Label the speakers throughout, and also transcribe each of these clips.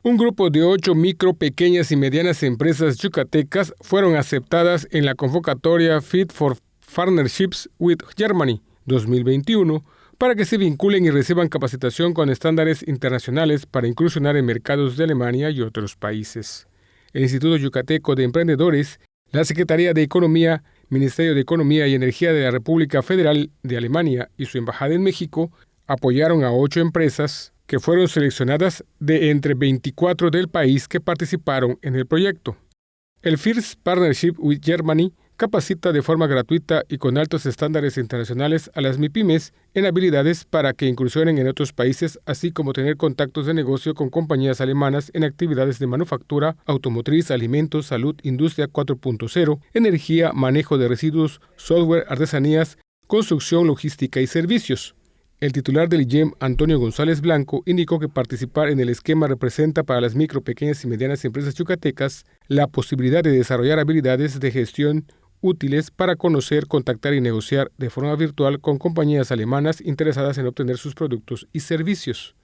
Speaker 1: Un grupo de 8 micro, pequeñas y medianas empresas yucatecas fueron aceptadas en la convocatoria Fit for Partnerships with Germany 2021 para que se vinculen y reciban capacitación con estándares internacionales para incursionar en mercados de Alemania y otros países. El Instituto Yucateco de Emprendedores, la Secretaría de Economía, Ministerio de Economía y Energía de la República Federal de Alemania y su Embajada en México apoyaron a 8 empresas que fueron seleccionadas de entre 24 del país que participaron en el proyecto. El First Partnership with Germany capacita de forma gratuita y con altos estándares internacionales a las MIPYMES en habilidades para que incursionen en otros países, así como tener contactos de negocio con compañías alemanas en actividades de manufactura, automotriz, alimentos, salud, industria 4.0, energía, manejo de residuos, software, artesanías, construcción, logística y servicios. El titular del IGEM, Antonio González Blanco, indicó que participar en el esquema representa para las micro, pequeñas y medianas empresas yucatecas la posibilidad de desarrollar habilidades de gestión útiles para conocer, contactar y negociar de forma virtual con compañías alemanas interesadas en obtener sus productos y servicios.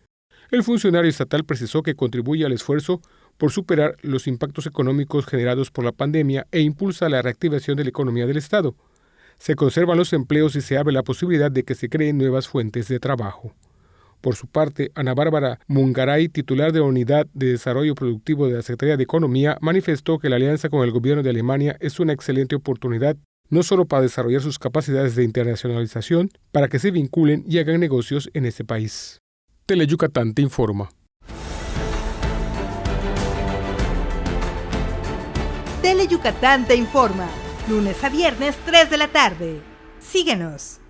Speaker 1: El funcionario estatal precisó que contribuye al esfuerzo por superar los impactos económicos generados por la pandemia e impulsa la reactivación de la economía del Estado. Se conservan los empleos y se abre la posibilidad de que se creen nuevas fuentes de trabajo. Por su parte, Ana Bárbara Mungaray, titular de la Unidad de Desarrollo Productivo de la Secretaría de Economía, manifestó que la alianza con el gobierno de Alemania es una excelente oportunidad, no solo para desarrollar sus capacidades de internacionalización, para que se vinculen y hagan negocios en este país. Teleyucatán te informa.
Speaker 2: Teleyucatán te informa. Lunes a viernes, 3 de la tarde. Síguenos.